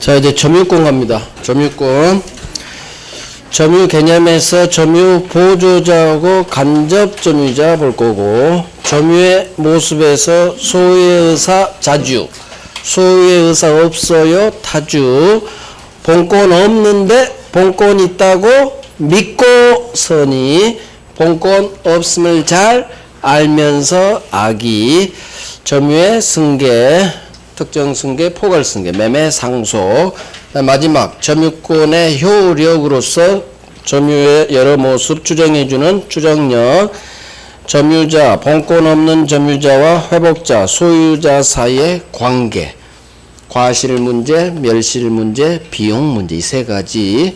자, 이제 점유권 갑니다. 점유권. 점유 개념에서 점유 보조자하고 간접 점유자 볼 거고, 점유의 모습에서 소유의 의사 자주, 소유의 의사 없어요 타주, 본권 없는데 본권 있다고 믿고서니 본권 없음을 잘 알면서 악이, 점유의 승계, 특정 승계, 포괄 승계, 매매 상속. 마지막 점유권의 효력으로서 점유의 여러 모습 추정해주는 추정력. 점유자, 본권 없는 점유자와 회복자, 소유자 사이의 관계. 과실 문제, 멸실 문제, 비용 문제, 이 세 가지.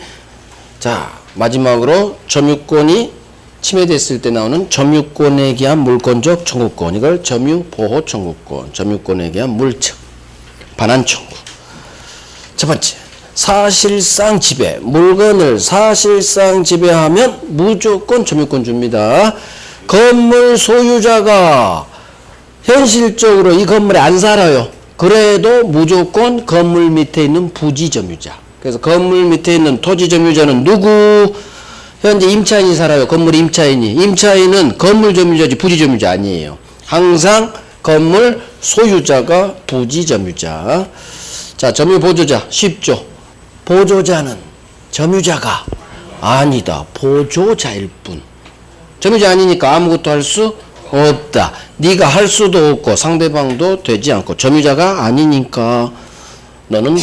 자, 마지막으로 점유권이 침해됐을 때 나오는 점유권에 기한 물권적 청구권. 이걸 점유보호 청구권. 점유권에 기한 물청, 반환 청구. 첫 번째, 사실상 지배. 물건을 사실상 지배하면 무조건 점유권 줍니다. 건물 소유자가 현실적으로 이 건물에 안 살아요. 그래도 무조건 건물 밑에 있는 부지 점유자. 그래서 건물 밑에 있는 토지 점유자는 누구? 현재 임차인이 살아요. 건물 임차인이. 임차인은 건물 점유자지 부지 점유자 아니에요. 항상 건물 소유자가 부지 점유자. 자, 점유 보조자 쉽죠. 보조자는 점유자가 아니다. 보조자일 뿐. 점유자 아니니까 아무것도 할 수 없다. 네가 할 수도 없고 상대방도 되지 않고 점유자가 아니니까 너는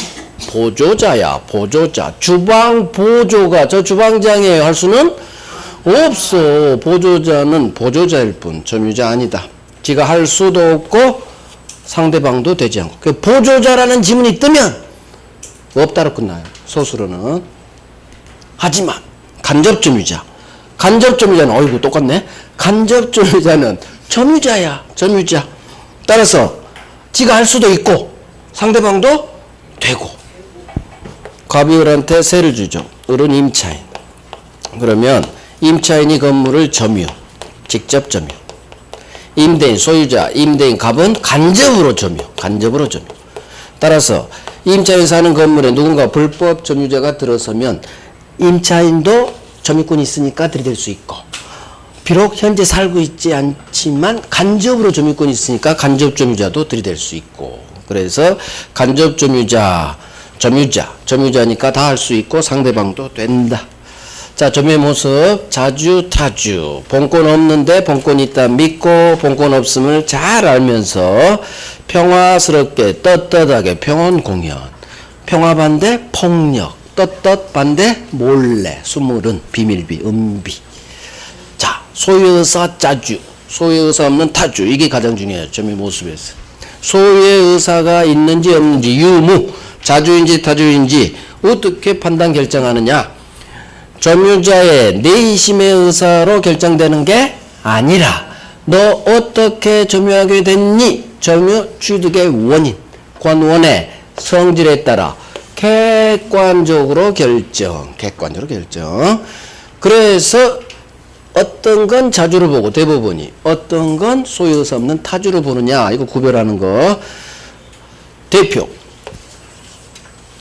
보조자야. 보조자. 주방 보조가 저 주방장이에요 할 수는 없어. 보조자는 보조자일 뿐 점유자 아니다. 지가 할 수도 없고 상대방도 되지 않고. 그 보조자라는 지문이 뜨면 없다로 끝나요. 소수로는. 하지만 간접점유자. 간접점유자는 어이구 똑같네. 간접점유자는 점유자야. 점유자. 따라서 지가 할 수도 있고 상대방도 되고. 갑이을한테 세를 주죠. 을은 임차인. 그러면 임차인이 건물을 점유, 직접 점유. 임대인 소유자, 임대인 갑은 간접으로 점유, 간접으로 점유. 따라서 임차인 사는 건물에 누군가 불법 점유자가 들어서면 임차인도 점유권이 있으니까 들이댈 수 있고, 비록 현재 살고 있지 않지만 간접으로 점유권이 있으니까 간접 점유자도 들이댈 수 있고. 그래서 간접 점유자, 점유자니까 다 할 수 있고 상대방도 된다. 자, 점유의 모습 자주 타주. 본권 없는데 본권 있다 믿고 본권 없음을 잘 알면서 평화스럽게 떳떳하게 평온 공연. 평화 반대 폭력, 떳떳 반대 몰래, 수물은 비밀비, 은비. 자, 소유의사 자주, 소유의사 없는 타주. 이게 가장 중요해요. 점유의 모습에서. 소유의 의사가 있는지 없는지 유무, 자주인지 타주인지 어떻게 판단 결정하느냐? 점유자의 내심의 의사로 결정되는 게 아니라 너 어떻게 점유하게 됐니? 점유 취득의 원인, 권원의 성질에 따라 객관적으로 결정. 그래서 어떤 건 자주로 보고 대부분이, 어떤 건 소유의사 없는 타주로 보느냐, 이거 구별하는 거. 대표.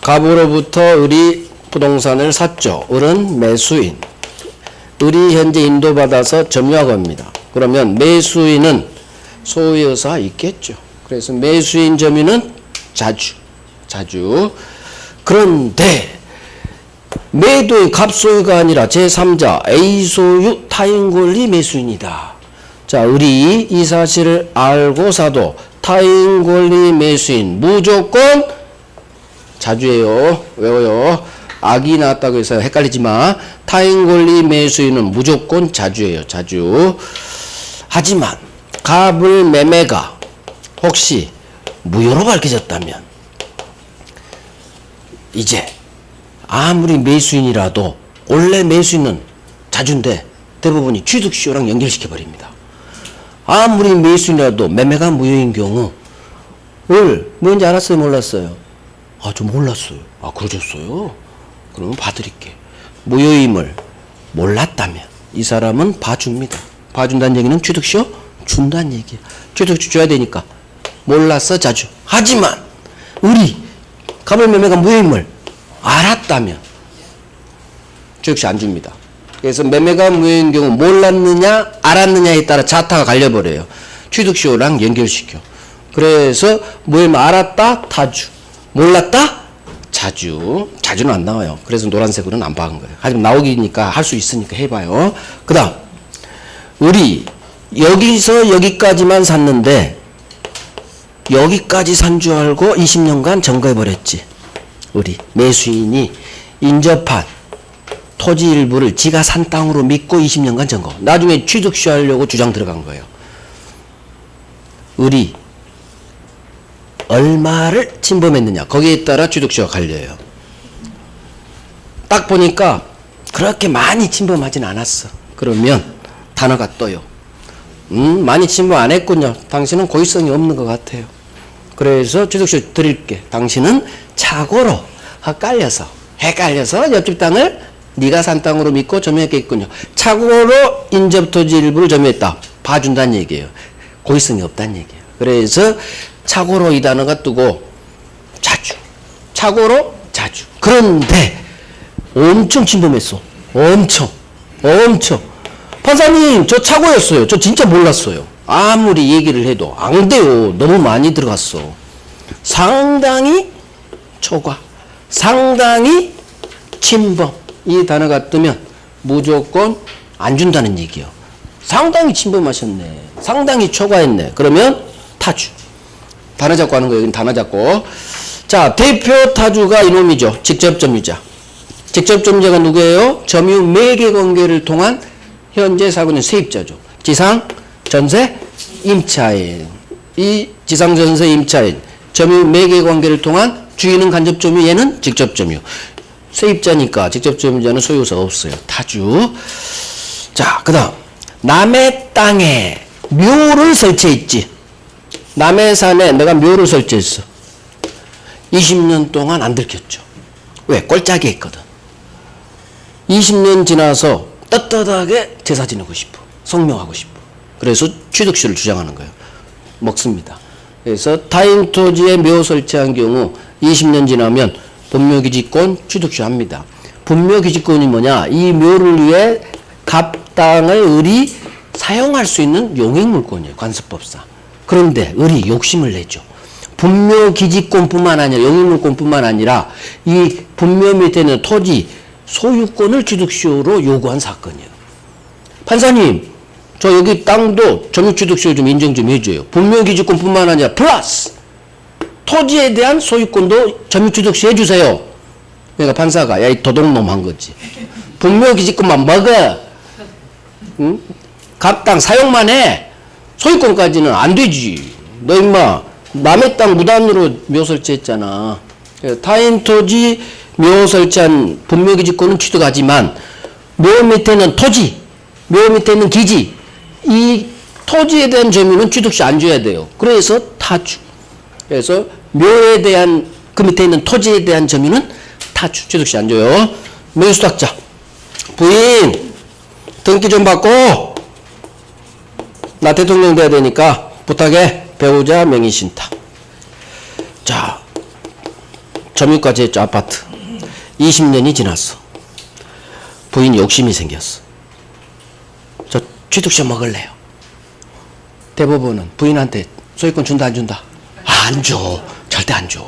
갑으로부터 을이 부동산을 샀죠. 을은 매수인. 을이 현재 인도받아서 점유하고 합니다. 그러면 매수인은 소유의사 있겠죠. 그래서 매수인 점유는 자주. 그런데 매도인 갑소유가 아니라 제3자 A소유 타인권리 매수인이다. 자, 을이 이 사실을 알고 사도 타인권리 매수인 무조건 자주예요. 외워요. 악이 나왔다고 해서 헷갈리지 마. 타인권리 매수인은 무조건 자주예요. 자주. 하지만 갑을 매매가 혹시 무효로 밝혀졌다면 이제 아무리 매수인이라도 원래 매수인은 자주인데 대부분이 취득시효랑 연결시켜버립니다. 아무리 매수인이라도 매매가 무효인 경우 을 뭔지 알았어요? 몰랐어요? 아, 저 몰랐어요. 아, 그러셨어요? 그러면 봐드릴게. 무효임을 몰랐다면 이 사람은 봐줍니다. 봐준다는 얘기는 취득시효 준다는 얘기야. 취득시효 줘야 되니까 몰랐어 자주. 하지만 을이 가물 매매가 무효임을 알았다면 주역시 안 줍니다. 그래서 매매가 무효인 경우 몰랐느냐 알았느냐에 따라 자타가 갈려버려요. 취득시효랑 연결시켜. 그래서 무효임을 알았다 타주, 몰랐다 자주. 자주는 안 나와요. 그래서 노란색으로는 안 박은 거예요. 하지만 나오기니까 할 수 있으니까 해봐요. 그 다음 우리 여기서 여기까지만 샀는데 여기까지 산 줄 알고 20년간 점거해버렸지. 우리 매수인이 인접한 토지 일부를 지가 산 땅으로 믿고 20년간 점거. 나중에 취득시 하려고 주장 들어간 거예요. 우리 얼마를 침범했느냐 거기에 따라 취득시가 갈려요. 딱 보니까 그렇게 많이 침범하진 않았어. 그러면 단어가 떠요. 많이 침범 안 했군요. 당신은 고의성이 없는 것 같아요. 그래서 취득시 드릴게. 당신은 착오로 헷갈려서 옆집 땅을 네가 산 땅으로 믿고 점유했겠군요. 착오로 인접토지 일부를 점유했다. 봐준다는 얘기예요. 고의성이 없다는 얘기예요. 그래서 착오로 이 단어가 뜨고 자주. 착오로 자주. 그런데 엄청 침범했어. 엄청. 판사님 저 착오였어요. 저 진짜 몰랐어요. 아무리 얘기를 해도 안 돼요. 너무 많이 들어갔어. 상당히 초과. 상당히 침범. 이 단어가 뜨면 무조건 안 준다는 얘기요. 상당히 침범하셨네. 상당히 초과했네. 그러면 타주. 단어 잡고 하는 거예요. 여기는 단어 잡고. 자, 대표 타주가 이놈이죠. 직접 점유자. 직접 점유자가 누구예요? 점유 매개 관계를 통한 현재 살고 있는 세입자죠. 지상, 전세, 임차인. 이 지상, 전세, 임차인. 점유 매개 관계를 통한 주인은 간접 점유, 얘는 직접 점유. 세입자니까 직접 점유자는 소유가 없어요. 타주. 자, 그 다음. 남의 땅에 묘를 설치했지. 남의 산에 내가 묘를 설치했어. 20년 동안 안 들켰죠. 왜? 꼴짜기 했거든. 20년 지나서 떳떳하게 제사 지내고 싶어. 성명하고 싶어. 그래서 취득시를 주장하는 거예요. 먹습니다. 그래서 타인 토지에 묘 설치한 경우 20년 지나면 분묘기지권 취득시 합니다. 분묘기지권이 뭐냐? 이 묘를 위해 갑당을 을이 사용할 수 있는 용익물권이에요. 관습법상. 그런데 을이 욕심을 내죠. 분묘기지권뿐만 아니라 용익물권뿐만 아니라 이 분묘 밑에 있는 토지 소유권을 취득시효로 요구한 사건이에요. 판사님, 저 여기 땅도 점유취득시효 좀 인정 좀 해줘요. 분묘기지권뿐만 아니라 플러스 토지에 대한 소유권도 점유취득시 해주세요. 그러니까 판사가 야, 이 도둑놈 한 거지. 분묘기지권만 먹어. 응? 갑당 사용만 해. 소유권까지는 안 되지. 너 임마 남의 땅 무단으로 묘 설치했잖아. 타인 토지 묘 설치한 분묘기지권은 취득하지만 묘 밑에는 토지, 묘 밑에 있는 기지, 이 토지에 대한 점유는 취득시 안 줘야 돼요. 그래서 타주. 그래서 묘에 대한 그 밑에 있는 토지에 대한 점유는 타주. 취득시 안 줘요. 매수탁자. 부인 등기 좀 받고 나 대통령 돼야 되니까 부탁해. 배우자 명의신탁. 자, 점유까지 했죠. 아파트. 20년이 지났어. 부인이 욕심이 생겼어. 저 취득세 먹을래요. 대법원은 부인한테 소유권 준다 안 준다? 안 줘. 절대 안 줘.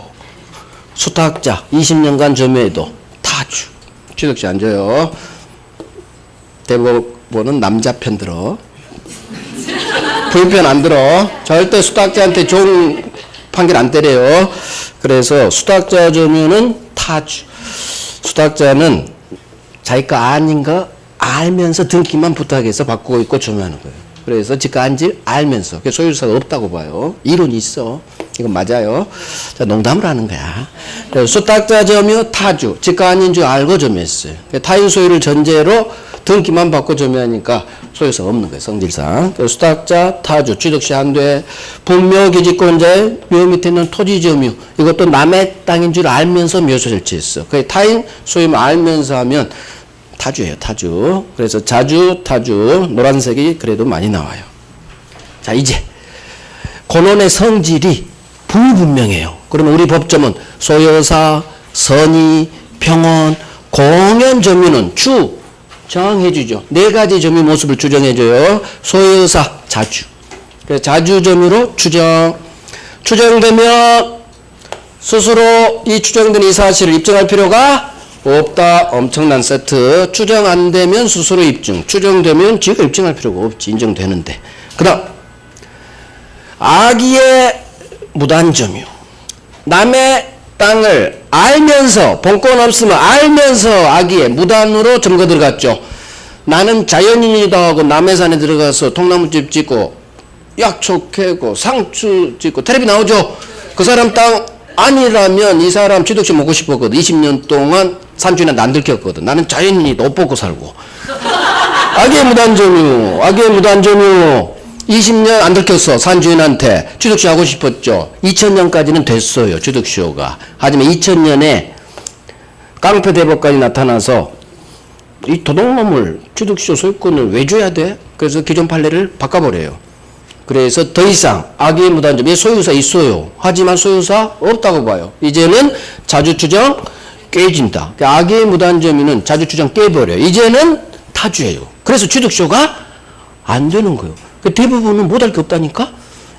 수탁자 20년간 점유해도 타주. 취득세 안 줘요. 대법원은 남자 편 들어. 부인 편 안 들어. 절대 수탁자한테 좋은 판결 안 때려요. 그래서 수탁자 점유는 타주. 수탁자는 자기 거 아닌 거 알면서 등기만 부탁해서 바꾸고 있고 점유하는 거예요. 그래서 지가 아닌지 알면서. 소유자가 없다고 봐요. 이론이 있어. 이건 맞아요. 자, 농담을 하는 거야. 그래서 수탁자 점유 타주. 지가 아닌 줄 알고 점유했어요. 타인 소유를 전제로 등기만 받고 점유하니까 소유자가 없는 거예요. 성질상. 수탁자 타주. 취득시 안 돼. 분묘기지권자의 묘 밑에 있는 토지 점유. 이것도 남의 땅인 줄 알면서 묘소 설치했어. 그 타인 소유를 알면서 하면 타주예요. 타주. 그래서 자주, 타주. 노란색이 그래도 많이 나와요. 자, 이제 권원의 성질이 불분명해요. 그러면 우리 법조문 소여사, 선의, 평온, 공연 점유는 주정해주죠. 네 가지 점유 모습을 주정해줘요. 소여사, 자주. 그래서 자주 점유로 추정되면 스스로 이 추정된 이 사실을 입증할 필요가 없다. 엄청난 세트. 추정 안 되면 스스로 입증. 추정되면 지가 입증할 필요가 없지. 인정되는데. 그 다음 악의의 무단점유. 남의 땅을 알면서 본권 없으면 알면서 악의에 무단으로 점거 들어갔죠. 나는 자연인이다 하고 남의 산에 들어가서 통나무집 짓고 약초 캐고 상추 짓고 텔레비 나오죠. 그 사람 땅 아니라면 이 사람 취득세 먹고 싶었거든. 20년 동안 산주인한테 안 들켰거든. 나는 자연인이 옷 벗고 살고. 악의 무단점유, 악의 무단점유. 20년 안 들켰어. 산주인한테 취득세 하고 싶었죠. 2000년까지는 됐어요. 취득세가. 하지만 2000년에 깡패 대법관이 나타나서 이 도둑놈을 취득세 소유권을 왜 줘야 돼? 그래서 기존 판례를 바꿔버려요. 그래서 더 이상 악의 무단점유 소유사 있어요. 하지만 소유사 없다고 봐요. 이제는 자주추정 깨진다. 그러니까 악의 무단점유는 자주추정 깨버려요. 이제는 타주예요. 그래서 취득세가 안 되는 거예요. 대부분은 못할 게 없다니까?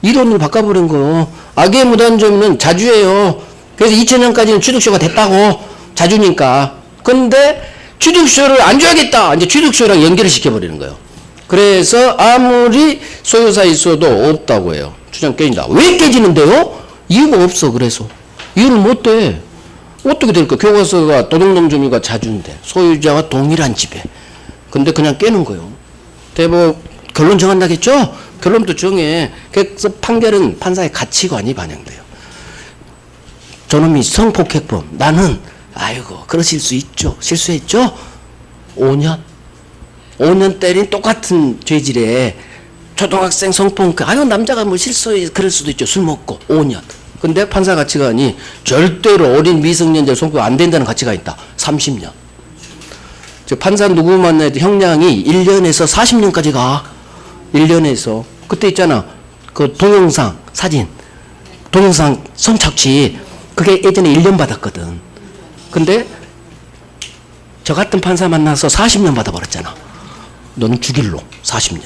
이론을 바꿔버린 거예요. 악의 무단점유는 자주예요. 그래서 2000년까지는 취득세가 됐다고. 자주니까. 근데 취득세를 안 줘야겠다. 이제 취득세랑 연결을 시켜버리는 거예요. 그래서 아무리 소유사 있어도 없다고 해요. 추정 깨진다. 왜 깨지는데요? 이유가 없어. 그래서 이유를 못 대. 어떻게 될까? 교과서가 도둑놈 점유가 자주인데 소유자와 동일한 지배. 근데 그냥 깨는 거예요. 대법 결론 정한다겠죠? 결론도 정해. 그래서 판결은 판사의 가치관이 반영돼요. 저놈이 성폭행범. 나는 아이고 그러실 수 있죠. 실수했죠? 5년 때린 똑같은 죄질에 초등학생 성폭행. 아유 남자가 뭐 실수해 그럴 수도 있죠. 술 먹고 5년. 근데 판사 가치관이 절대로 어린 미성년자 성폭행 안 된다는 가치가 있다. 30년. 저 판사 누구 만나야 돼? 형량이 1년에서 40년까지 가. 1년에서. 그때 있잖아. 그 동영상 사진. 동영상 성착취. 그게 예전에 1년 받았거든. 근데 저 같은 판사 만나서 40년 받아버렸잖아. 너는 죽일로 40년.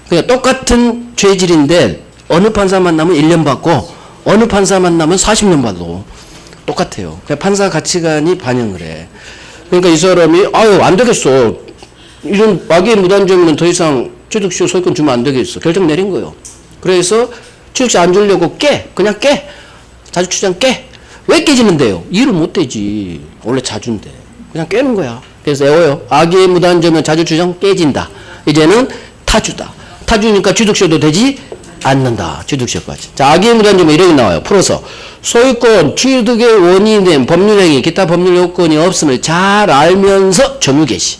그러니까 똑같은 죄질인데 어느 판사 만나면 1년 받고 어느 판사 만나면 40년 받고 똑같아요. 그러니까 판사 가치관이 반영을 해. 그러니까 이 사람이 아유 안 되겠어. 이런 악의 무단점유는 더 이상 취득세 소유권 주면 안 되겠어. 결정 내린 거예요. 그래서 취득세 안 주려고 그냥 깨. 자주추정 깨. 왜 깨지는데요? 이유를 못 대지. 원래 자주인데. 그냥 깨는 거야. 그래서 외워요. 악의 무단점유 자주추정 깨진다. 이제는 타주다. 타주니까 취득세도 되지 않는다. 취득세까지. 자, 악의 무단점유 이렇게 나와요. 풀어서 소유권 취득의 원인이 된 법률행위 기타 법률 요건이 없음을 잘 알면서 점유 개시.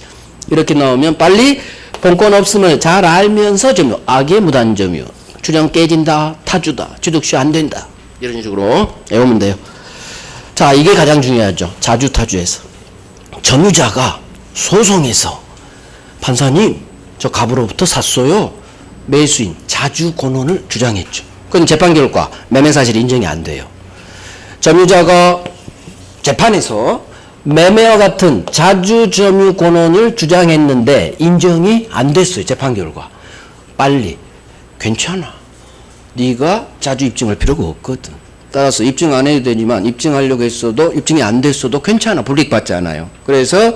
이렇게 나오면 빨리 본권 없음을 잘 알면서 점유. 악의 무단점유. 추정 깨진다. 타주다. 취득세 안 된다. 이런 식으로 외우면 돼요. 자, 이게 가장 중요하죠. 자주타주에서. 점유자가 소송에서 판사님 저 갑으로부터 샀어요. 매수인 자주권원을 주장했죠. 그건 재판 결과 매매사실 인정이 안 돼요. 점유자가 재판에서 매매와 같은 자주점유권원을 주장했는데 인정이 안 됐어요. 재판 결과. 빨리 괜찮아. 네가 자주 입증할 필요가 없거든. 따라서 입증 안 해도 되지만 입증하려고 했어도 입증이 안 됐어도 괜찮아. 불이익받지 않아요. 그래서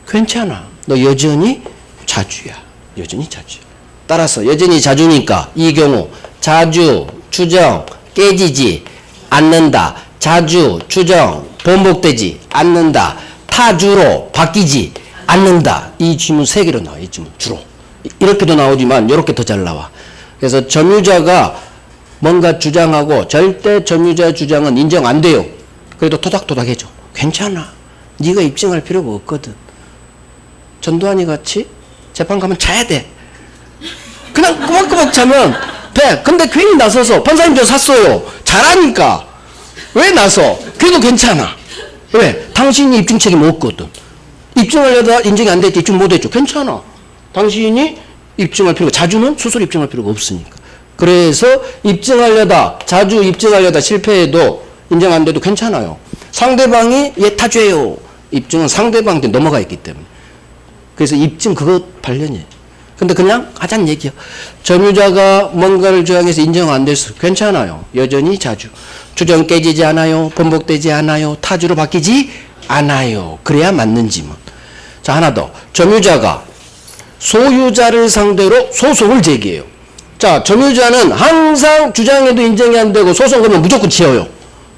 괜찮아. 너 여전히 자주야. 여전히 자주야. 따라서 여전히 자주니까 이 경우 자주, 추정, 깨지지 않는다. 자주, 추정, 번복되지 않는다. 타주로 바뀌지 않는다. 이 지문 3개로 나와. 이 지문 주로. 이렇게도 나오지만 이렇게 더 잘 나와. 그래서 점유자가 뭔가 주장하고 절대 점유자 주장은 인정 안 돼요. 그래도 토닥토닥 해줘. 괜찮아. 네가 입증할 필요가 없거든. 전두환이 같이 재판 가면 자야 돼. 그냥 꼬박꼬박 자면 돼. 근데 괜히 나서서 판사님 저 샀어요. 잘하니까. 왜 나서? 그래도 괜찮아. 왜? 당신이 입증 책임 없거든. 입증하려다 인정이 안 됐지. 입증 못 했죠. 괜찮아. 당신이 입증할 필요가 자주는 스스로 입증할 필요가 없으니까. 그래서 입증하려다 자주 입증하려다 실패해도 인정 안 돼도 괜찮아요. 상대방이 얘 타주예요. 입증은 상대방한테 넘어가 있기 때문에. 그래서 입증 그거 관련이에요. 근데 그냥 하자는 얘기야. 점유자가 뭔가를 저항해서 인정 안 됐어. 괜찮아요. 여전히 자주. 주정 깨지지 않아요. 번복되지 않아요. 타주로 바뀌지 않아요. 그래야 맞는지 뭐. 자, 하나 더. 점유자가 소유자를 상대로 소송을 제기해요. 자, 점유자는 항상 주장해도 인정이 안 되고 소송 걸면 무조건 지어요.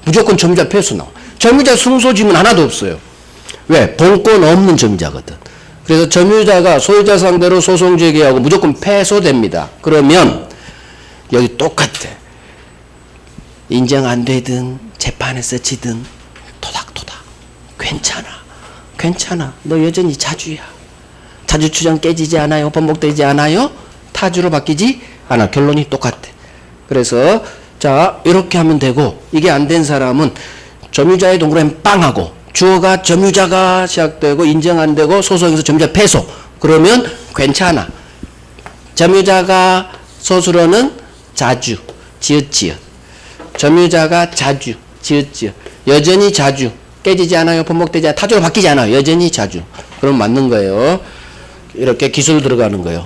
무조건 점유자 패소 나와. 점유자 승소지문 하나도 없어요. 왜? 본권 없는 점유자거든. 그래서 점유자가 소유자 상대로 소송 제기하고 무조건 패소됩니다. 그러면 여기 똑같아. 인정 안 되든 재판에서 지든 토닥토닥. 괜찮아. 괜찮아. 너 여전히 자주야. 자주 주장 깨지지 않아요. 번복되지 않아요. 타주로 바뀌지 않아. 결론이 똑같아. 그래서 자 이렇게 하면 되고 이게 안 된 사람은 점유자의 동그라미 빵하고 주어가 점유자가 시작되고 인정 안 되고 소송에서 점유자 패소. 그러면 괜찮아. 점유자가 소수로는 자주 지읒지읒. 점유자가 자주 지읒지읒. 여전히 자주 깨지지 않아요. 번복되지 않아요. 타주로 바뀌지 않아요. 여전히 자주. 그럼 맞는 거예요. 이렇게 기술 들어가는 거예요.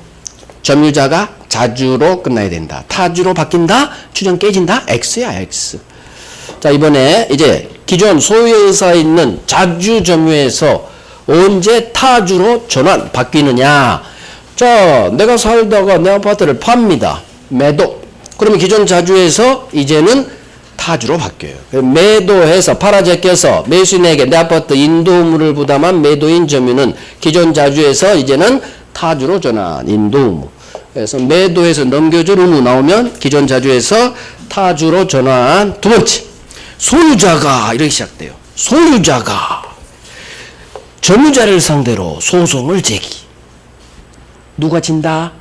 점유자가 자주로 끝나야 된다. 타주로 바뀐다. 추정 깨진다. X야 X. 자 이번에 이제 기존 소유의 의사에 있는 자주 점유에서 언제 타주로 전환 바뀌느냐. 자 내가 살다가 내 아파트를 팝니다. 매도. 그러면 기존 자주에서 이제는 타주로 바뀌어요. 매도해서 팔아 제껴서 매수인에게 내 아파트 인도의무를 부담한 매도인 점유는 기존 자주에서 이제는 타주로 전환. 인도의무. 그래서 매도해서 넘겨줄 의무 나오면 기존 자주에서 타주로 전환. 두 번째 소유자가 이렇게 시작돼요. 소유자가 점유자를 상대로 소송을 제기. 누가 진다?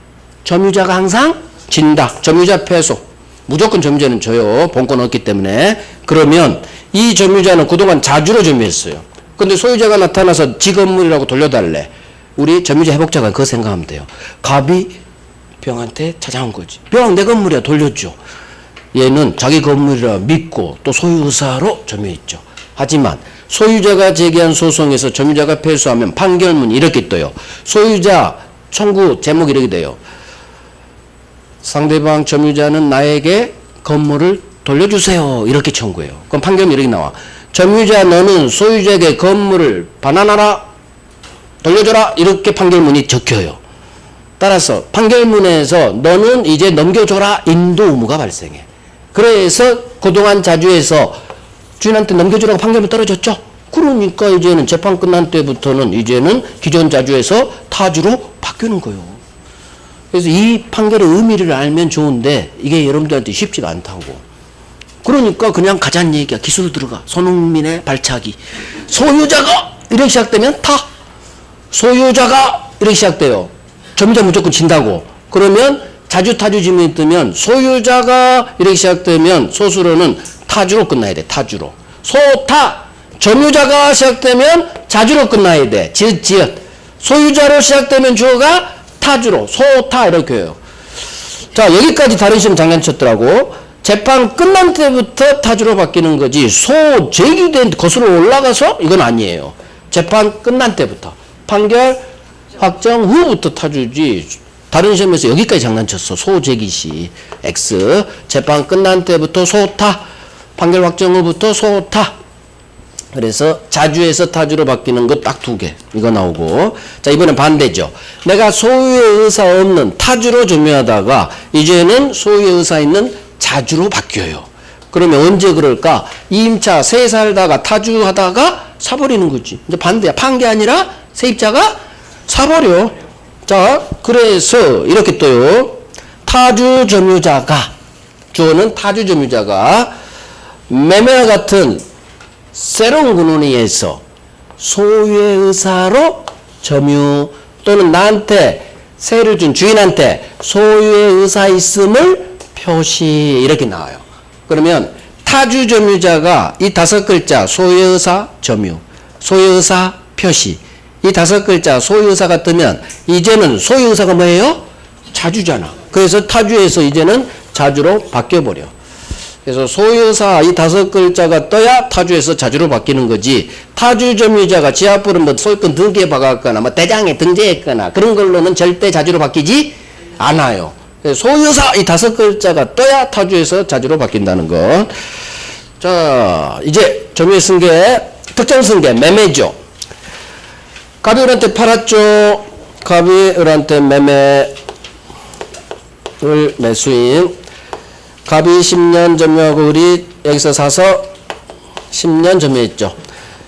점유자가 항상 진다. 점유자 패소. 무조건 점유자는 져요. 본권 없기 때문에. 그러면 이 점유자는 그동안 자주로 점유했어요. 근데 소유자가 나타나서 지 건물이라고 돌려달래. 우리 점유자 회복자가 그거 생각하면 돼요. 갑이 병한테 찾아온 거지. 병 내 건물이야 돌려줘. 얘는 자기 건물이라 믿고 또 소유의사로 점유했죠. 하지만 소유자가 제기한 소송에서 점유자가 패소하면 판결문이 이렇게 떠요. 소유자 청구 제목이 이렇게 돼요. 상대방 점유자는 나에게 건물을 돌려주세요. 이렇게 청구해요. 그럼 판결문이 이렇게 나와. 점유자 너는 소유자에게 건물을 반환하라. 돌려줘라. 이렇게 판결문이 적혀요. 따라서 판결문에서 너는 이제 넘겨줘라. 인도 의무가 발생해. 그래서 그동안 자주에서 주인한테 넘겨주라고 판결문 떨어졌죠. 그러니까 이제는 재판 끝난 때부터는 이제는 기존 자주에서 타주로 바뀌는 거예요. 그래서 이 판결의 의미를 알면 좋은데 이게 여러분들한테 쉽지가 않다고. 그러니까 그냥 가자는 얘기야. 기술 들어가. 손흥민의 발차기. 소유자가 이렇게 시작되면 타. 소유자가 이렇게 시작돼요. 점유자 무조건 진다고. 그러면 자주 타주 지문이 뜨면 소유자가 이렇게 시작되면 소수로는 타주로 끝나야 돼. 타주로. 소타. 점유자가 시작되면 자주로 끝나야 돼. 지읒. 소유자로 시작되면 주어가 타주로. 소타 이렇게 해요. 자 여기까지 다른 시험 장난쳤더라고. 재판 끝난 때부터 타주로 바뀌는 거지. 소 제기된 것으로 올라가서 이건 아니에요. 재판 끝난 때부터. 판결 확정 후부터 타주지. 다른 시험에서 여기까지 장난쳤어. 소제기시 X. 재판 끝난 때부터 소타. 판결 확정 후부터 소타. 그래서 자주에서 타주로 바뀌는 거 딱 두 개. 이거 나오고. 자 이번엔 반대죠. 내가 소유의 의사 없는 타주로 점유하다가 이제는 소유의 의사 있는 자주로 바뀌어요. 그러면 언제 그럴까? 2임차 세 살다가 타주하다가 사버리는 거지. 이제 반대야. 판 게 아니라 세입자가 사버려. 자 그래서 이렇게 또요. 타주 점유자가 주어는 타주 점유자가 매매와 같은 새로운 군원에 의해서 소유의 의사로 점유 또는 나한테 세를 준 주인한테 소유의 의사 있음을 표시 이렇게 나와요. 그러면 타주 점유자가 이 다섯 글자 소유의 의사 점유 소유의 의사 표시 이 다섯 글자 소유의사가 뜨면 이제는 소유의사가 뭐예요? 자주잖아. 그래서 타주에서 이제는 자주로 바뀌어버려. 그래서 소유사 이 5글자가 떠야 타주에서 자주로 바뀌는 거지. 타주 점유자가 지 앞으로 뭐 소유권 등기에 박았거나 뭐 대장에 등재했거나 그런 걸로는 절대 자주로 바뀌지 않아요. 그래서 소유사 이 5글자가 떠야 타주에서 자주로 바뀐다는 것. 자, 이제 점유의 승계, 특정 승계, 매매죠. 갑이 을한테 팔았죠. 갑이 을한테 매매를 매수인. 갑이 10년 점유하고 을이 여기서 사서 10년 점유했죠.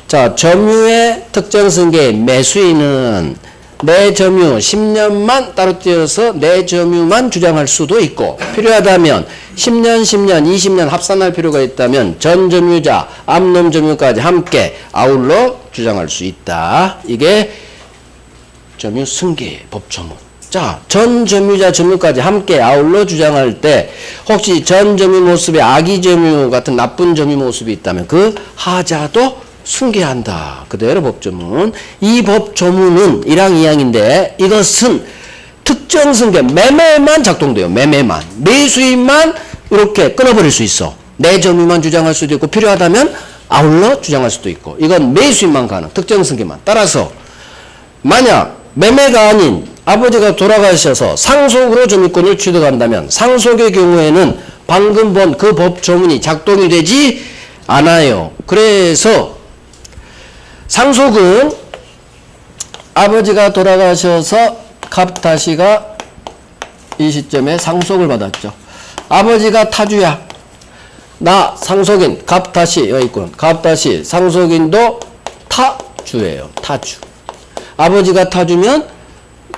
자, 점유의 특정 승계의 매수인은 내 점유 10년만 따로 떼어서 내 점유만 주장할 수도 있고, 필요하다면 10년, 10년, 20년 합산할 필요가 있다면 전 점유자, 암놈 점유까지 함께 아울러 주장할 수 있다. 이게 점유 승계의 법조문. 자, 전 점유자 점유까지 함께 아울러 주장할 때 혹시 전 점유 모습에 악의 점유 같은 나쁜 점유 모습이 있다면 그 하자도 승계한다. 그대로 법조문. 이 법조문은 1항 2항인데 이것은 특정 승계 매매만 작동돼요. 매매만. 매수인만 이렇게 끊어버릴 수 있어. 내 점유만 주장할 수도 있고 필요하다면 아울러 주장할 수도 있고. 이건 매수인만 가능. 특정 승계만. 따라서 만약 매매가 아닌 아버지가 돌아가셔서 상속으로 점유권을 취득한다면 상속의 경우에는 방금 본 그 법조문이 작동이 되지 않아요. 그래서 상속은 아버지가 돌아가셔서 갑다시가 이 시점에 상속을 받았죠. 아버지가 타주야. 나 상속인 갑다시 여기 있군. 갑다시 상속인도 타주예요. 타주. 아버지가 타주면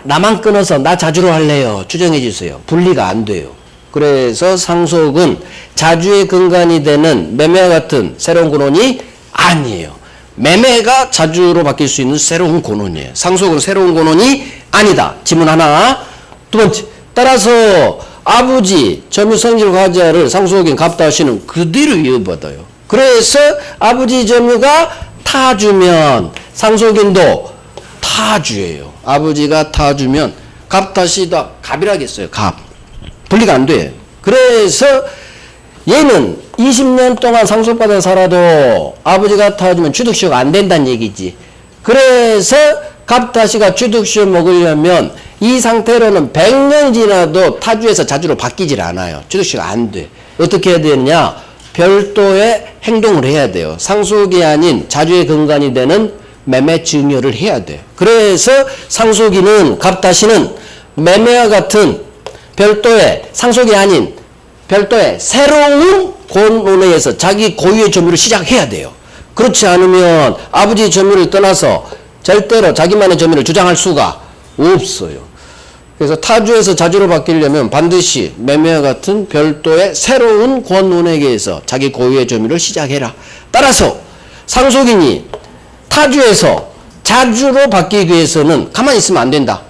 나만 끊어서 나 자주로 할래요. 추정해 주세요. 분리가 안 돼요. 그래서 상속은 자주의 근간이 되는 매매와 같은 새로운 권원이 아니에요. 매매가 자주로 바뀔 수 있는 새로운 권원이에요. 상속은 새로운 권원이 아니다. 지문 하나. 두 번째. 따라서 아버지 점유 성질 과자를 상속인 갑다시는 그대로 이어받아요. 그래서 아버지 점유가 타주면 상속인도 타주예요. 아버지가 타주면 갑다시다 갑이라겠어요. 갑. 분리가 안 돼. 그래서 얘는 20년 동안 상속받아 살아도 아버지가 타주면 취득시효가 안 된다는 얘기지. 그래서 갑다시가 취득시효 먹으려면 이 상태로는 100년이 지나도 타주에서 자주로 바뀌질 않아요. 취득시효가 안 돼. 어떻게 해야 되느냐? 별도의 행동을 해야 돼요. 상속이 아닌 자주의 근간이 되는 매매 증여를 해야 돼. 그래서 상속인은 갑다시는 매매와 같은 별도의 상속이 아닌 별도의 새로운 권원에 의해서 자기 고유의 점유를 시작해야 돼요. 그렇지 않으면 아버지 점유를 떠나서 절대로 자기만의 점유를 주장할 수가 없어요. 그래서 타주에서 자주로 바뀌려면 반드시 매매와 같은 별도의 새로운 권원에 의해서 자기 고유의 점유를 시작해라. 따라서 상속인이 타주에서 자주로 바뀌기 위해서는 가만히 있으면 안 된다.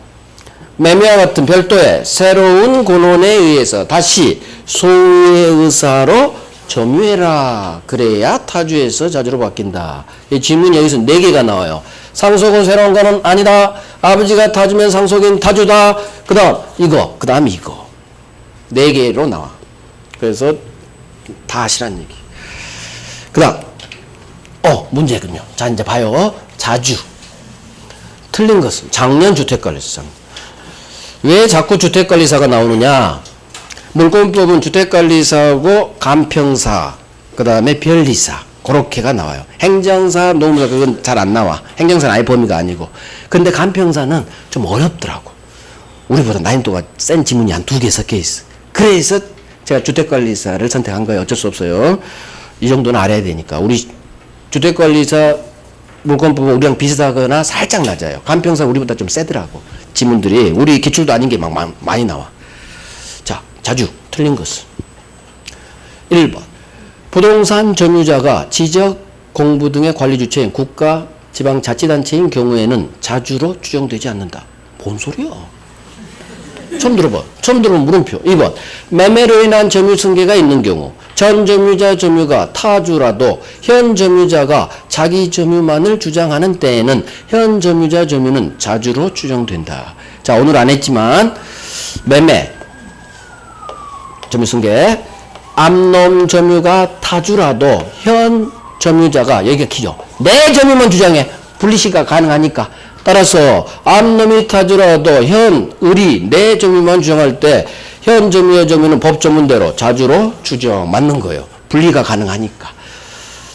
매매와 같은 별도의 새로운 권원에 의해서 다시 소유의 의사로 점유해라. 그래야 타주에서 자주로 바뀐다. 이 질문이 여기서 4개가 나와요. 상속은 새로운 거는 아니다. 아버지가 타주면 상속인 타주다. 그 다음 이거, 그 다음 이거. 4개로 나와. 그래서 다 하시란 얘기. 그 다음 문제군요. 자, 이제 봐요. 자주. 틀린 것은 작년 주택관리사상. 왜 자꾸 주택관리사가 나오느냐? 물권법은 주택관리사하고 간평사, 그 다음에 변리사, 그렇게가 나와요. 행정사, 노무사 그건 잘 안 나와. 행정사는 아예 범위가 아니고. 근데 간평사는 좀 어렵더라고. 우리보다 난이도가 센 지문이 한 2개 섞여 있어. 그래서 제가 주택관리사를 선택한 거예요. 어쩔 수 없어요. 이 정도는 알아야 되니까. 우리 주택관리사 물권법은 우리랑 비슷하거나 살짝 낮아요. 간평사 우리보다 좀 세더라고. 지문들이 우리 기출도 아닌 게 막 많이 나와. 자, 자주 틀린 것은 1번 부동산 점유자가 지적, 공부 등의 관리 주체인 국가, 지방자치단체인 경우에는 자주로 추정되지 않는다. 뭔 소리야? 처음 들어봐. 처음 들어보면 물음표. 2번 매매로 인한 점유 승계가 있는 경우 전 점유자 점유가 타주라도 현 점유자가 자기 점유만을 주장하는 때에는 현 점유자 점유는 자주로 추정된다. 자, 오늘 안 했지만 매매 점유 승계. 암놈 점유가 타주라도 현 점유자가, 여기가 키죠. 내 점유만 주장해. 분리시가 가능하니까. 따라서 암놈이 타주라도 현 을이 내 점유만 주장할 때 현 점유의 점유는 법조문대로 자주로 추정. 맞는 거예요. 분리가 가능하니까.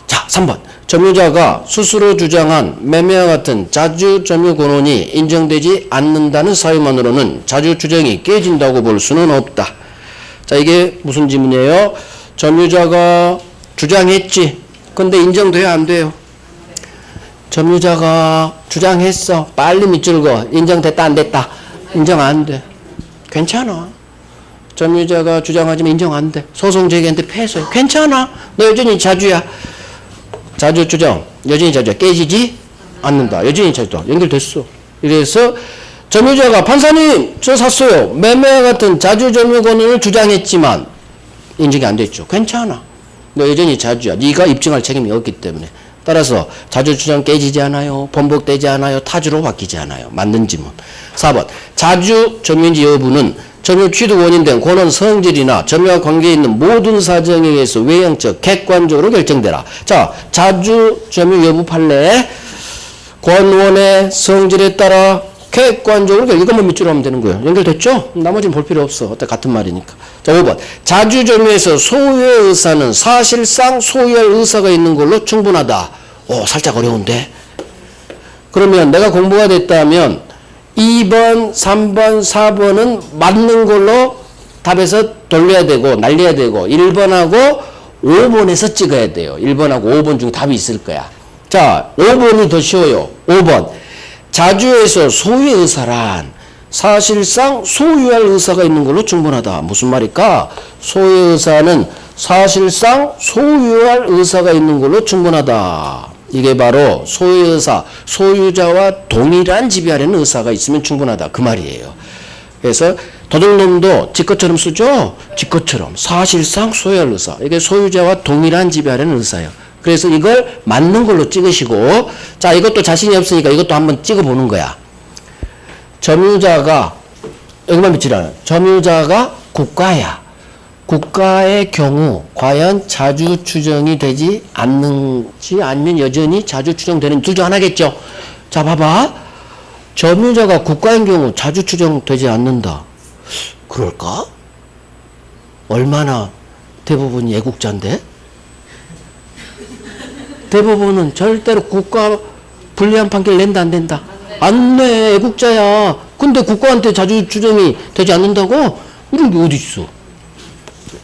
자, 3번. 점유자가 스스로 주장한 매매와 같은 자주 점유 권원이 인정되지 않는다는 사유만으로는 자주 추정이 깨진다고 볼 수는 없다. 자, 이게 무슨 지문이에요? 점유자가 주장했지. 근데 인정돼요, 안 돼요? 점유자가 주장했어. 빨리 밑줄 그어. 인정됐다, 안 됐다? 인정 안 돼. 괜찮아. 점유자가 주장하지만 인정 안 돼. 소송 제기한테 패소해. 괜찮아. 너 여전히 자주야. 자주 추정. 여전히 자주야. 깨지지 않는다. 여전히 자주다. 연결됐어. 이래서 점유자가 판사님 저 샀어요. 매매와 같은 자주 점유 권한을 주장했지만 인정이 안 됐죠. 괜찮아. 너 여전히 자주야. 네가 입증할 책임이 없기 때문에. 따라서 자주 추정 깨지지 않아요. 번복되지 않아요. 타주로 바뀌지 않아요. 맞는 지문. 4번. 자주 점유인지 여부는 점유 취득 원인된 권원 성질이나 점유와 관계에 있는 모든 사정에 의해서 외형적 객관적으로 결정되라. 자, 자주 점유 여부 판례 권원의 성질에 따라 객관적으로 이것만 밑줄로 하면 되는 거예요. 연결됐죠? 나머지는 볼 필요 없어. 어때 같은 말이니까. 자, 5번. 자주 점유에서 소유의 의사는 사실상 소유할 의사가 있는 걸로 충분하다. 오, 살짝 어려운데. 그러면 내가 공부가 됐다면 2번, 3번, 4번은 맞는 걸로 답에서 돌려야 되고 날려야 되고 1번하고 5번에서 찍어야 돼요. 1번하고 5번 중에 답이 있을 거야. 자, 5번이 더 쉬워요. 5번. 자주에서 소유의 의사란 사실상 소유할 의사가 있는 걸로 충분하다. 무슨 말일까? 소유의 의사는 사실상 소유할 의사가 있는 걸로 충분하다. 이게 바로 소유의 의사, 소유자와 동일한 지배하려는 의사가 있으면 충분하다. 그 말이에요. 그래서 도둑놈도 지 것처럼 쓰죠? 지 것처럼 사실상 소유할 의사. 이게 소유자와 동일한 지배하려는 의사예요. 그래서 이걸 맞는 걸로 찍으시고, 자, 이것도 자신이 없으니까 이것도 한번 찍어보는 거야. 점유자가, 여기만 밑이라, 점유자가 국가야. 국가의 경우, 과연 자주 추정이 되지 않는지, 아니면 여전히 자주 추정되는 둘 중 하나겠죠. 자, 봐봐. 점유자가 국가인 경우 자주 추정되지 않는다. 그럴까? 얼마나 대부분이 애국자인데? 대부분은 절대로 국가 불리한 판결 낸다, 안 된다? 안 내. 애국자야. 근데 국가한테 자주 추정이 되지 않는다고? 이런 게 어딨어?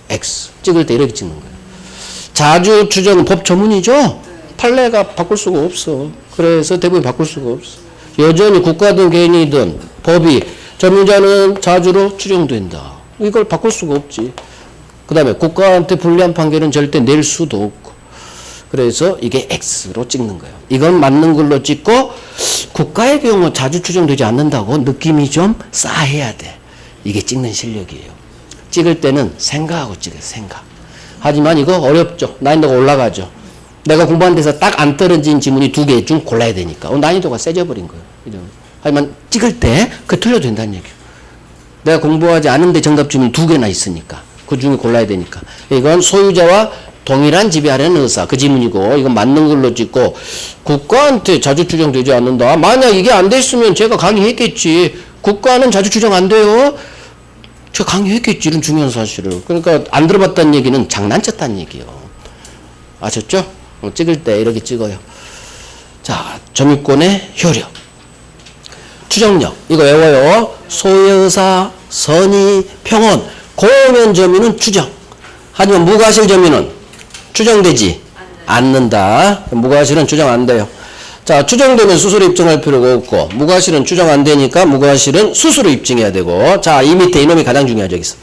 X. 찍을 때 이렇게 찍는 거예요. 자주 추정은 법 조문이죠? 판례가 바꿀 수가 없어. 그래서 대부분 바꿀 수가 없어. 여전히 국가든 개인이든 법이 점유자는 자주로 추정된다. 이걸 바꿀 수가 없지. 그 다음에 국가한테 불리한 판결은 절대 낼 수도 없고. 그래서 이게 X로 찍는 거예요. 이건 맞는 걸로 찍고 국가의 경우 자주 추정되지 않는다고 느낌이 좀 싸해야 돼. 이게 찍는 실력이에요. 찍을 때는 생각하고 찍어요. 생각. 하지만 이거 어렵죠. 난이도가 올라가죠. 내가 공부한 데서 딱 안 떨어진 지문이 2개 중 골라야 되니까. 난이도가 세져버린 거예요. 하지만 찍을 때 그게 틀려도 된다는 얘기예요. 내가 공부하지 않은데 정답 지문이 2개나 있으니까. 그 중에 골라야 되니까. 이건 소유자와 동일한 지배하려는 의사. 그 지문이고, 이건 맞는 걸로 찍고, 국가한테 자주 추정되지 않는다. 만약 이게 안 됐으면 제가 강의했겠지. 국가는 자주 추정 안 돼요. 제가 강의했겠지. 이런 중요한 사실을. 그러니까 안 들어봤다는 얘기는 장난쳤다는 얘기예요. 아셨죠? 찍을 때 이렇게 찍어요. 자, 점유권의 효력. 추정력. 이거 외워요. 소유의 의사, 선의, 평온. 고면 점유는 추정. 하지만 무과실 점유는 추정되지 않는다. 무과실은 추정 안 돼요. 자, 추정되면 스스로 입증할 필요가 없고, 무과실은 추정 안 되니까 무과실은 스스로 입증해야 되고, 자, 이 밑에 이놈이 가장 중요하죠. 여기서.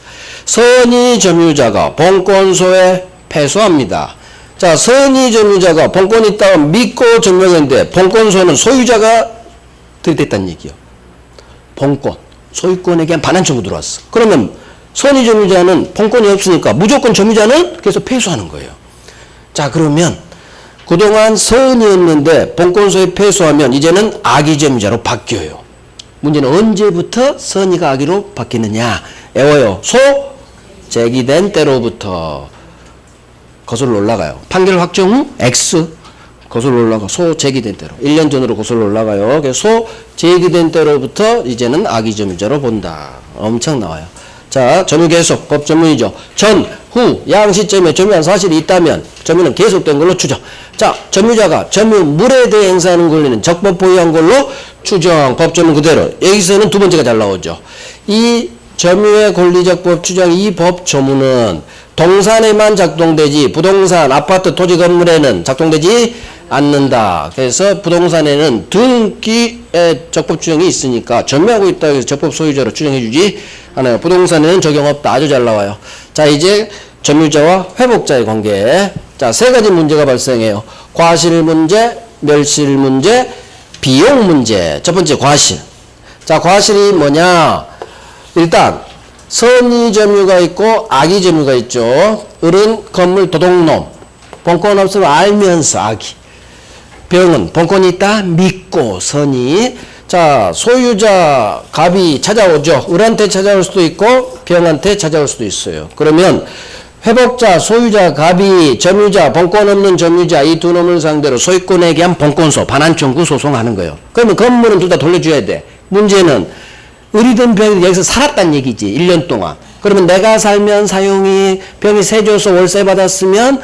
선의 점유자가 본권소에 패소합니다. 자, 선의 점유자가 본권이 있다고 믿고 증명했는데, 본권소는 소유자가 들이댔다는 얘기요. 본권. 소유권에게 한 반환 청구 들어왔어. 그러면 선의 점유자는 본권이 없으니까 무조건 점유자는 계속 패소하는 거예요. 자, 그러면 그동안 선이었는데 본권소에 패소하면 이제는 악의 점유자로 바뀌어요. 문제는 언제부터 선의가 악의로 바뀌느냐. 외워요. 제기된 때로부터 거슬러 올라가요. 판결 확정 후 X 거슬러 올라가. 소 제기된 때로 1년 전으로 거슬러 올라가요. 그래서 소 제기된 때로부터 이제는 악의점유자로 본다. 엄청 나와요. 자, 점유 계속 법 전문이죠. 전, 후, 양 시점에 점유한 사실이 있다면 점유는 계속된 걸로 추정. 자, 점유자가 점유물에 대해 행사하는 권리는 적법 보유한 걸로 추정. 법 전문 그대로. 여기서는 두 번째가 잘 나오죠. 이 점유의 권리적 법 추정 이 법 조문은 동산에만 작동되지 부동산, 아파트, 토지, 건물에는 작동되지 않는다. 그래서 부동산에는 등기의 적법 추정이 있으니까 점유하고 있다 해서 적법 소유자로 추정해주지 않아요. 부동산에는 적용 없다. 아주 잘 나와요. 자, 이제 점유자와 회복자의 관계. 자, 세 가지 문제가 발생해요. 과실 문제, 멸실 문제, 비용 문제. 첫 번째 과실. 자, 과실이 뭐냐? 일단 선의 점유가 있고 악의 점유가 있죠. 을은 건물 도둑놈. 본권 없으면 알면서 악의. 병은 본권이 있다 믿고 선의. 자, 소유자 갑이 찾아오죠. 을한테 찾아올 수도 있고 병한테 찾아올 수도 있어요. 그러면 회복자, 소유자, 갑이 점유자, 본권 없는 점유자 이 두 놈을 상대로 소유권에 대한 본권소, 반환 청구 소송하는 거예요. 그러면 건물은 둘 다 돌려줘야 돼. 문제는 을이든 병이든 여기서 살았단 얘기지. 1년 동안. 그러면 내가 살면 사용이, 병이 세줘서 월세 받았으면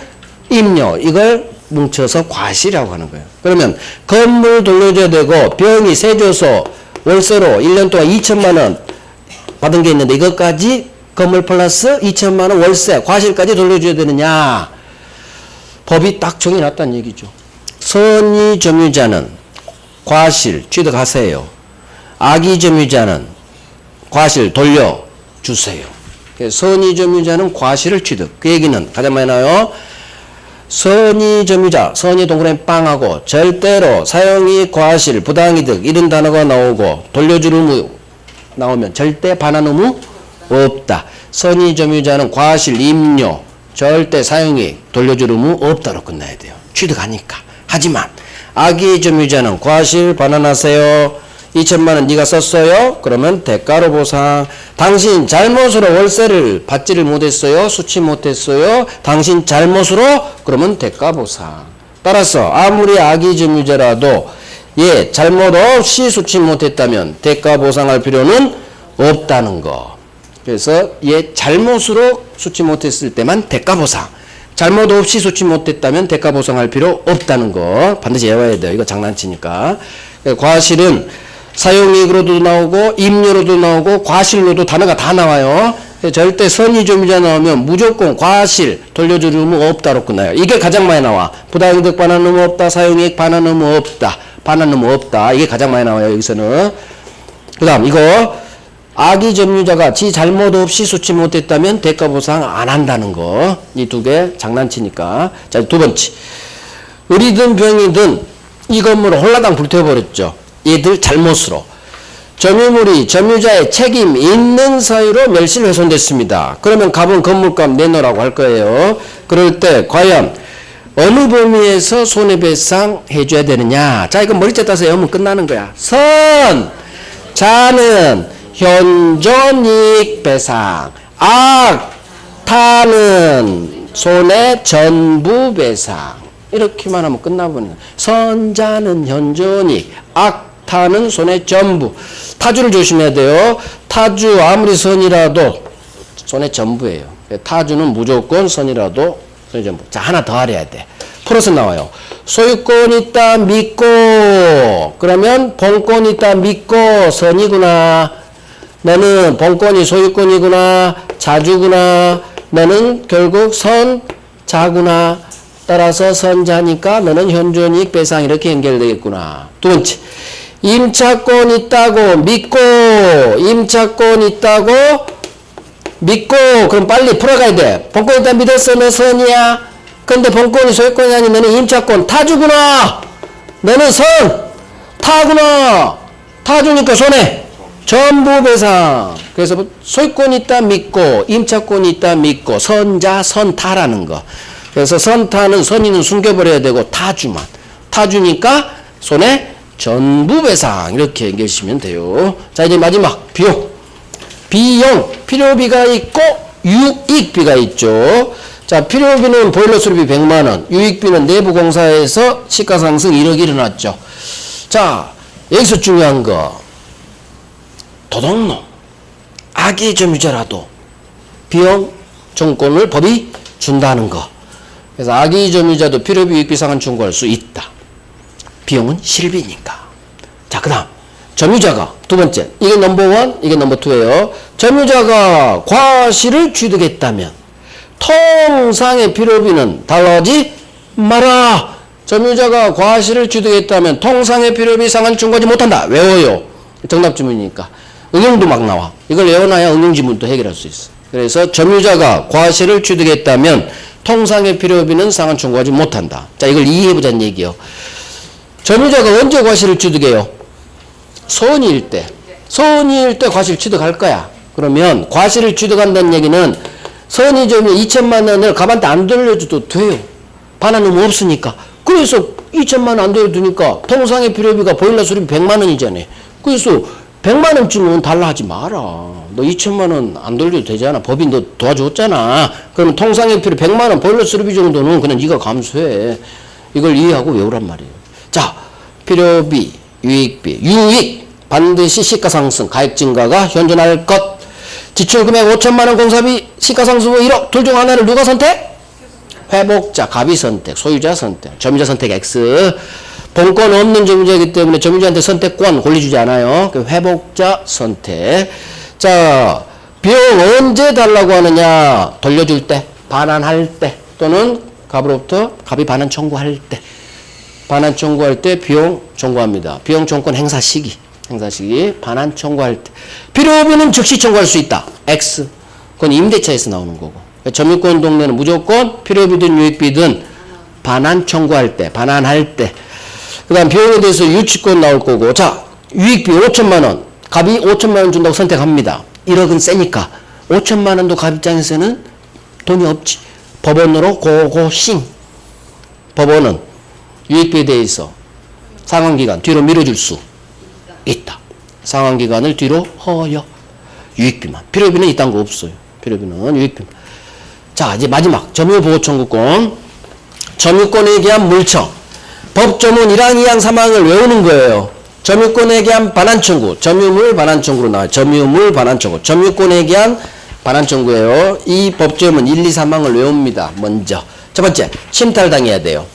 임료. 이걸 뭉쳐서 과실이라고 하는 거예요. 그러면 건물 돌려줘야 되고 병이 세줘서 월세로 1년 동안 2천만 원 받은 게 있는데 이것까지 건물 플러스 2천만 원 월세 과실까지 돌려줘야 되느냐. 법이 딱 정해놨다는 얘기죠. 선의 점유자는 과실 취득하세요. 악의 점유자는 과실 돌려주세요. 선의 점유자는 과실을 취득. 그 얘기는 가장 많이 나와요. 선의 점유자, 선의 동그라미 빵하고 절대로 사용이익, 과실, 부당이득 이런 단어가 나오고 돌려줄 의무 나오면 절대 반환 의무 없다. 선의 점유자는 과실, 임료, 절대 사용이익, 돌려줄 의무 없다로 끝나야 돼요. 취득하니까. 하지만 악의 점유자는 과실 반환하세요. 2천만 원 네가 썼어요? 그러면 대가로 보상. 당신 잘못으로 월세를 받지를 못했어요? 수취 못했어요? 당신 잘못으로? 그러면 대가 보상. 따라서 아무리 악의 점유자라도 얘 잘못 없이 수취 못했다면 대가 보상할 필요는 없다는 거. 그래서 얘 잘못으로 수취 못했을 때만 대가 보상. 잘못 없이 수취 못했다면 대가 보상할 필요 없다는 거 반드시 외워야 돼요. 이거 장난치니까. 과실은 사용이익으로도 나오고 임료로도 나오고 과실로도 단어가 다 나와요. 절대 선의 점유자 나오면 무조건 과실 돌려줄 의무 없다로 끝나요. 이게 가장 많이 나와. 부당이득 반환 의무 없다. 사용이익 반환 의무 없다. 반환 의무 없다. 이게 가장 많이 나와요. 여기서는. 그 다음 이거 악의 점유자가 지 잘못 없이 수취 못했다면 대가 보상 안 한다는 거. 이 두 개 장난치니까. 자, 두 번째. 을이든 병이든 이 건물을 홀라당 불태워버렸죠. 얘들 잘못으로. 점유물이 점유자의 책임 있는 사유로 멸실 훼손됐습니다. 그러면 갑은 건물값 내놓으라고 할 거예요. 그럴 때 과연 어느 범위에서 손해배상 해줘야 되느냐. 자, 이거 머리째 따서 외우면 끝나는 거야. 선, 자는 현존이익 배상. 악, 타는 손해 전부 배상. 이렇게만 하면 끝나버리는 거야. 선자는 현존이익, 악, 타는 손해 전부. 타주를 조심해야 돼요. 타주 아무리 선이라도 손해 전부예요. 타주는 무조건 선이라도 손해 전부. 자, 하나 더 알아야 돼. 풀어서 나와요. 소유권 있다 믿고. 그러면 본권 있다 믿고 선이구나. 너는 본권이 소유권이구나. 자주구나. 너는 결국 선자구나. 따라서 선자니까 너는 현존이익 배상 이렇게 연결되겠구나. 두 번째. 임차권 있다고 믿고. 임차권 있다고 믿고. 그럼 빨리 풀어가야 돼. 본권 있다 믿었어. 너 선이야. 근데 본권이 소유권이 아닌 너는 임차권 타주구나. 너는 선 타구나. 타주니까 손해 전부 배상. 그래서 소유권 있다 믿고 임차권 있다 믿고 선자 선타라는 거. 그래서 선타는 선의는 숨겨버려야 되고 타주만. 타주니까 손해 전부 배상. 이렇게 연결시면 돼요. 자, 이제 마지막 비용. 비용 필요비가 있고 유익비가 있죠. 자, 필요비는 보일러 수리비 100만원, 유익비는 내부 공사에서 시가상승 1억이 일어났죠. 자, 여기서 중요한 거, 도둑놈, 악의 점유자라도 비용 청구권을 법이 준다는 거. 그래서 악의 점유자도 필요비 유익비 상한 청구할 수 있다. 비용은 실비니까. 자, 그 다음 점유자가 두 번째, 이게 넘버1, 이게 넘버2예요. 점유자가 과실을 취득했다면 통상의 필요비는 달라지 마라. 점유자가 과실을 취득했다면 통상의 필요비 상한 청구하지 못한다. 외워요. 정답 지문이니까. 응용도 막 나와. 이걸 외워놔야 응용 지문도 해결할 수 있어. 그래서 점유자가 과실을 취득했다면 통상의 필요비는 상한 청구하지 못한다. 자, 이걸 이해해보자는 얘기요. 점유자가 언제 과실을 취득해요? 선의일 때. 선의일 때 과실 취득할 거야. 그러면 과실을 취득한다는 얘기는 선의 점유 2천만 원을 갑한테 안 돌려줘도 돼요. 반환은 없으니까. 그래서 2천만 원 안 돌려두니까 통상의 필요비가 보일러 수리비 100만 원이잖아요. 그래서 100만 원쯤은 달라 하지 마라. 너 2천만 원 안 돌려도 되잖아. 법이 너 도와줬잖아. 그러면 통상의 필요 100만 원 보일러 수리비 정도는 그냥 네가 감수해. 이걸 이해하고 외우란 말이에요. 자, 필요비, 유익비, 유익 반드시 시가상승, 가액 증가가 현존할 것. 지출금액 5천만 원 공사비, 시가상승 후 1억, 둘 중 하나를 누가 선택? 회복자, 갑이 선택, 소유자 선택, 점유자 선택 X. 본권 없는 점유자이기 때문에 점유자한테 선택권 권리주지 않아요. 그 회복자 선택. 자, 비용 언제 달라고 하느냐? 돌려줄 때, 반환할 때, 또는 갑으로부터 갑이 반환 청구할 때. 반환 청구할 때 비용 청구합니다. 비용 청구권 행사 시기. 반환 청구할 때. 필요비는 즉시 청구할 수 있다. X. 그건 임대차에서 나오는 거고. 점유권 동네는 무조건 필요비든 유익비든 반환 청구할 때, 반환할 때. 그 다음 비용에 대해서 유치권 나올 거고. 자, 유익비 5천만 원. 갑이 5천만 원 준다고 선택합니다. 1억은 세니까. 5천만 원도 갑 입장에서는 돈이 없지. 법원으로 고고싱. 법원은 유익비에 대해서 상환기간 뒤로 밀어줄 수 있다. 상환기간을 뒤로 허여. 유익비만. 필요비는 이딴 거 없어요. 필요비는 유익비만. 자, 이제 마지막 점유보호청구권. 점유권에 대한 물청. 법조문 1항, 2항, 3항을 외우는 거예요. 점유권에 대한 반환청구. 점유물 반환청구로 나와요. 점유물 반환청구. 점유권에 대한 반환청구예요. 이 법조문 1, 2, 3항을 외웁니다. 먼저. 첫 번째, 침탈당해야 돼요.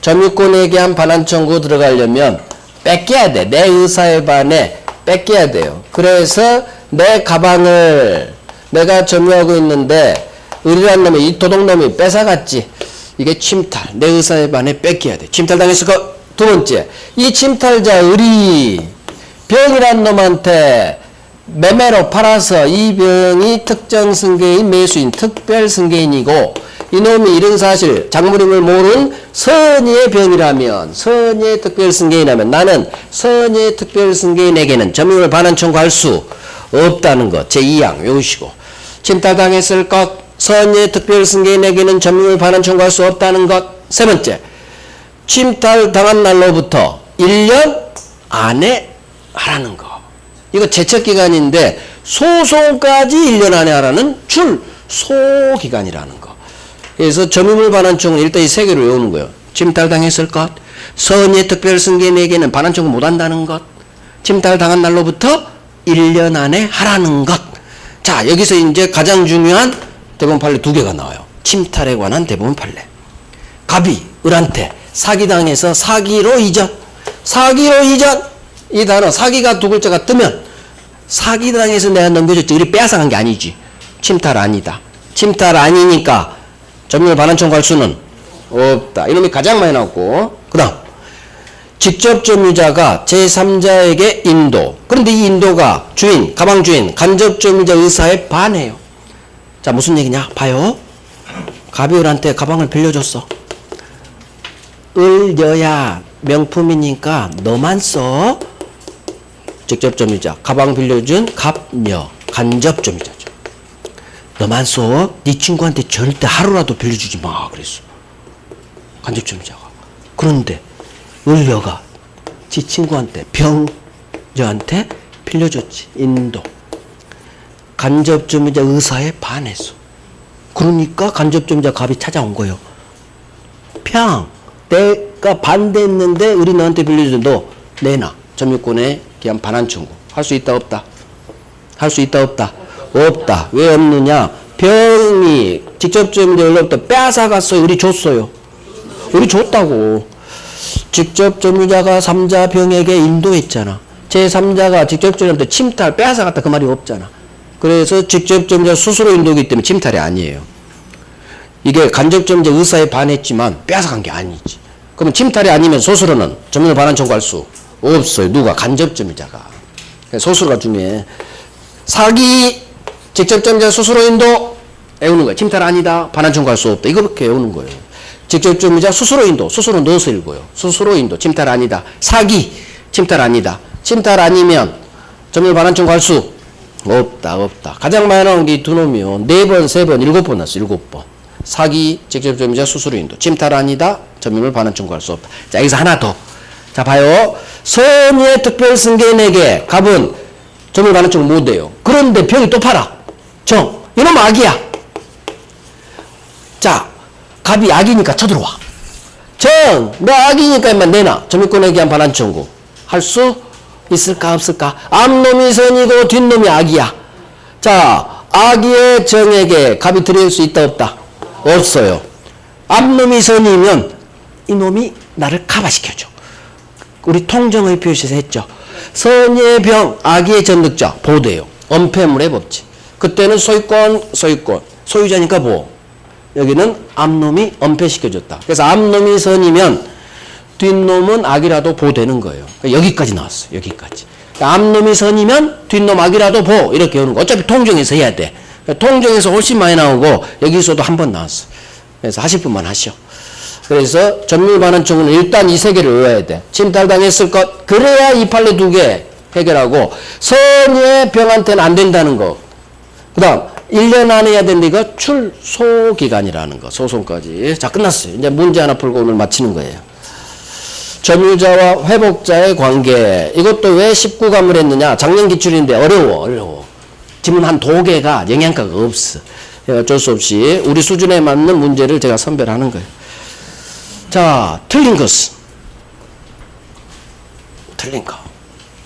점유권에 대한 반환청구 들어가려면 뺏겨야 돼. 내 의사에 반해 뺏겨야 돼요. 그래서 내 가방을 내가 점유하고 있는데 의리란 놈이, 이 도둑놈이 뺏어갔지. 이게 침탈. 내 의사에 반해 뺏겨야 돼. 침탈당했을 거. 두 번째, 이 침탈자 의리 병이란 놈한테 매매로 팔아서 이 병이 특정 승계인 매수인, 특별 승계인이고 이놈이 이런 사실, 장물임을 모르는 선의의 병이라면, 선의의 특별 승계인이라면 나는 선의의 특별 승계인에게는 점유물 반환 청구할 수 없다는 것. 제2항 외우시고. 침탈당했을 것, 선의의 특별 승계인에게는 점유물 반환 청구할 수 없다는 것. 세 번째, 침탈당한 날로부터 1년 안에 하라는 거. 이거 제척기간인데 소송까지 1년 안에 하라는 출소기간이라는 거. 그래서 점유물 반환 청구는 일단 이 세 개를 외우는 거예요. 침탈당했을 것, 선의의 특별 승계인에게는 반환 청구 못한다는 것, 침탈당한 날로부터 1년 안에 하라는 것. 자, 여기서 이제 가장 중요한 대법원 판례 두 개가 나와요. 침탈에 관한 대법원 판례. 갑이 을한테 사기당해서 사기로 이전. 사기로 이전. 이 단어 사기가 두 글자가 뜨면 사기당해서 내가 넘겨줬지. 우리 빼앗아간 게 아니지. 침탈 아니다. 침탈 아니니까 점유물 반환 청구할 수는 없다. 이놈이 가장 많이 나왔고. 그 다음 직접 점유자가 제3자에게 인도. 그런데 이 인도가 주인, 가방 주인, 간접 점유자 의사에 반해요. 자, 무슨 얘기냐? 봐요. 갑이 을한테 가방을 빌려줬어. 을여야 명품이니까 너만 써. 직접 점유자. 가방 빌려준 갑여. 간접 점유자죠. 너만 써. 네 친구한테 절대 하루라도 빌려주지 마. 그랬어. 간접 점유자가. 그런데 을여가 지 친구한테 병여한테 빌려줬지. 인도. 간접 점유자 의사에 반했어. 그러니까 간접점유자 값이 찾아온 거예요. 평. 내가 반대했는데 우리 너한테 빌려준 너 내놔. 점유권에 기한 반환 청구. 할 수 있다 없다? 할 수 있다 없다? 없다. 왜 없느냐? 병이 직접점유자로부터 뺏어갔어요. 우리 줬어요. 우리 줬다고. 직접점유자가 3자 병에게 인도했잖아. 제3자가 직접점유자한테 침탈 뺏어갔다 그 말이 없잖아. 그래서 직접점유자 스스로 인도이기 때문에 침탈이 아니에요. 이게 간접점유자 의사에 반했지만 뺏어간 게 아니지. 그러면 침탈이 아니면 소수로는 점유율 반환 청구할 수 없어요. 누가? 간접점유자가. 소수가 중요해. 사기 직접점유자 스스로 인도 외우는 거야. 침탈 아니다. 반환 청구할 수 없다. 이거밖에 외우는 거예요. 직접점유자 스스로 인도. 스스로 넣어서 읽어요. 스스로 인도. 침탈 아니다. 사기 침탈 아니다. 침탈 아니면 점유율 반환 청구할 수 없다. 없다. 가장 많이 나온 게 이 두 놈이요. 4번, 3번, 7번 나왔어. 7번. 사기 직접점유자 스스로 인도. 침탈 아니다. 점유율 반환 청구할 수 없다. 자, 여기서 하나 더. 자, 봐요. 선의의 특별 승계인에게 갑은 점유율 반환 청구 못해요. 그런데 병이 또 팔아. 정. 이놈 악이야. 자, 갑이 악이니까 쳐들어와. 정. 너 악이니까 인마 내놔. 점유권에 기한 반환 청구. 할 수 있을까 없을까? 앞놈이 선이고 뒷놈이 악이야. 자, 악의 정에게 갑이 드릴 수 있다 없다? 없어요. 앞놈이 선이면 이놈이 나를 가바시켜줘. 우리 통정의 표시에서 했죠. 선의의 병, 악의 전득자 보호돼요. 엄폐물의 법칙. 그때는 소유권, 소유자니까 보호. 여기는 앞놈이 엄폐시켜줬다. 그래서 앞놈이 선이면 뒷놈은 악이라도 보되는 거예요. 여기까지 나왔어요. 여기까지. 앞놈이 선이면 뒷놈 악이라도 보. 이렇게 오는 거. 어차피 통정에서 해야 돼. 통정에서 훨씬 많이 나오고 여기서도 한 번 나왔어. 그래서 하실 분만 하시오. 그래서 점유율 반환 청구는 일단 이 세 개를 외워야 돼. 침탈당했을 것. 그래야 이 판례 두 개 해결하고 선의 병한테는 안 된다는 거. 그 다음 1년 안에 해야 되는데 이거 출소기간이라는 거. 소송까지. 자, 끝났어요. 이제 문제 하나 풀고 오늘 마치는 거예요. 점유자와 회복자의 관계. 이것도 왜 19감을 했느냐. 작년 기출인데 어려워. 지문 한 2개가 영양가가 없어. 어쩔 수 없이 우리 수준에 맞는 문제를 제가 선별하는 거예요. 자, 틀린 것은 틀린 거.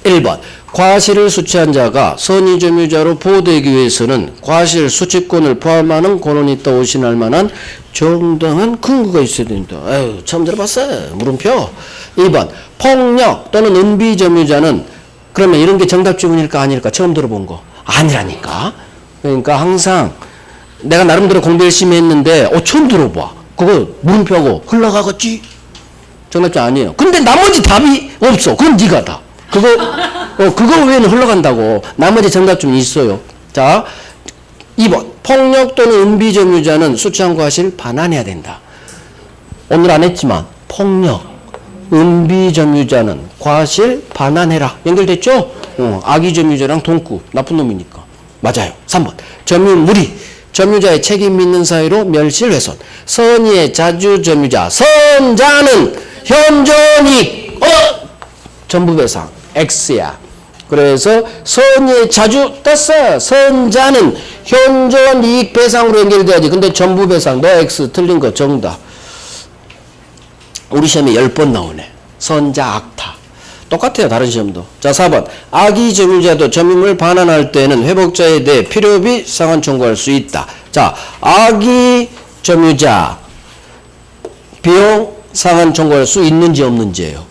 1번. 과실을 수취한 자가 선의점유자로 보호되기 위해서는 과실 수취권을 포함하는 권한이 있다 오신할 만한 정당한 근거가 있어야 된다. 아유, 처음 들어봤어요. 물음표. 2번. 폭력 또는 은비점유자는 그러면 이런 게 정답 지문일까 아닐까? 처음 들어본 거. 아니라니까. 그러니까 항상 내가 나름대로 공부 열심히 했는데 처음 들어봐. 그거 물음표하고 흘러가겠지? 정답지 아니에요. 근데 나머지 답이 없어. 그럼 네가 다. 그거 외에는 흘러간다고. 나머지 정답쯤 있어요. 자, 2번. 폭력 또는 은비점유자는 수취한 과실 반환해야 된다. 오늘 안 했지만 폭력, 은비점유자는 과실 반환해라. 연결됐죠? 악의점유자랑 동구. 나쁜 놈이니까. 맞아요. 3번. 점유무리. 점유자의 책임 있는 사유로 멸실훼손. 선의의 자주점유자. 선자는 현존이익. 전부배상. X야. 그래서 선의의 자주 떴어. 선자는 현존이익 배상으로 연결돼야지. 근데 전부배상. 너 X 틀린 거 정답. 우리 시험에 10번 나오네. 선자 악타. 똑같아요. 다른 시험도. 자, 4번. 악의점유자도 점유물 반환할 때는 회복자에 대해 필요비 상환 청구할 수 있다. 자, 악의점유자 비용 상환 청구할 수 있는지 없는지예요.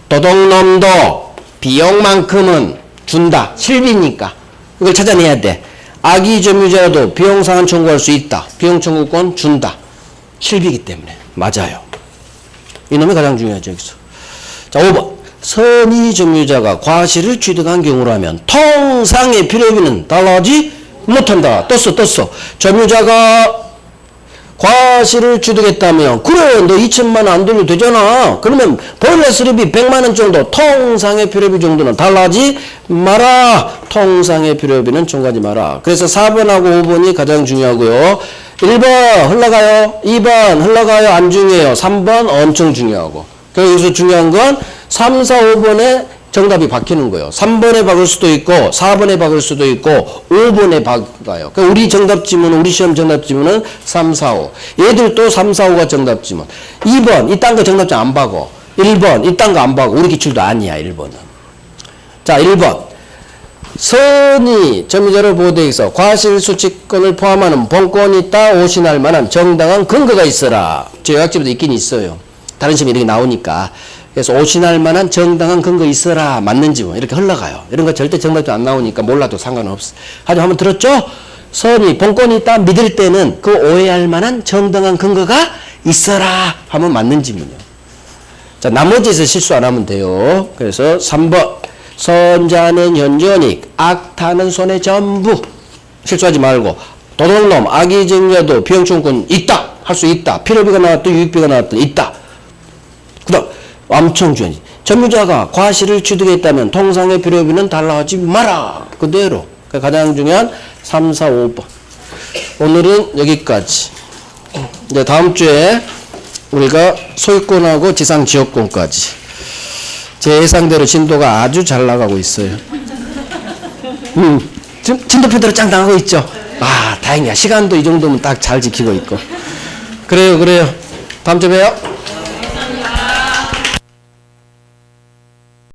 도둑놈도 비용만큼은 준다. 실비니까. 이걸 찾아내야 돼. 악의점유자도 비용 상환 청구할 수 있다. 비용 청구권 준다. 실비이기 때문에. 맞아요. 이놈이 가장 중요하죠. 여기서. 자, 5번. 선의점유자가 과실을 취득한 경우라면 통상의 필요비는 달라지지 못한다. 떴어. 점유자가 과실을 취득했다면 그래 너 2천만 원 안 돌려도 되잖아. 그러면 보일러 수리비 100만 원 정도 통상의 필요비 정도는 달라지 마라. 통상의 필요비는 청구하지 마라. 그래서 4번하고 5번이 가장 중요하고요. 1번 흘러가요. 2번 흘러가요. 안 중요해요. 3번 엄청 중요하고. 그래서 여기서 중요한 건 3, 4, 5번에 정답이 바뀌는 거예요. 3번에 박을 수도 있고 4번에 박을 수도 있고 5번에 박아요. 그러니까 우리 정답 지문은 우리 시험 정답 지문은 3, 4, 5. 얘들도 3, 4, 5가 정답 지문. 2번 이딴 거 정답 지문 안 박어. 1번 이딴 거 안 박어. 우리 기출도 아니야 1번은. 자 1번 선이 점유자로 보호되어 있어 과실수칙권을 포함하는 본권이 있다 오신할 만한 정당한 근거가 있어라. 제 요약집에도 있긴 있어요. 다른 시험에 이렇게 나오니까. 그래서 오신할 만한 정당한 근거 있어라. 맞는지 뭐 이렇게 흘러가요. 이런 거 절대 정답도 안 나오니까 몰라도 상관없어. 하지만 한번 들었죠? 선이 본권이 있다 믿을 때는 그 오해할 만한 정당한 근거가 있어라 하면 맞는 지문이요. 자 나머지에서 실수 안 하면 돼요. 그래서 3번 선자는 현저닉 악타는 손해 전부 실수하지 말고 도둑놈 악의증여도 비용청구권 있다 할 수 있다 필요비가 나왔든 유익비가 나왔든 있다. 그 다음 엄청 중요하지. 점유자가 과실을 취득했다면 통상의 필요비는 달라하지 마라. 그대로. 가장 중요한 3, 4, 5번. 오늘은 여기까지. 이제 다음 주에 우리가 소유권하고 지상지역권까지. 제 예상대로 진도가 아주 잘 나가고 있어요. 지금 진도표대로 짱 나가고 있죠. 아, 다행이야. 시간도 이 정도면 딱 잘 지키고 있고. 그래요. 다음 주에 봬요.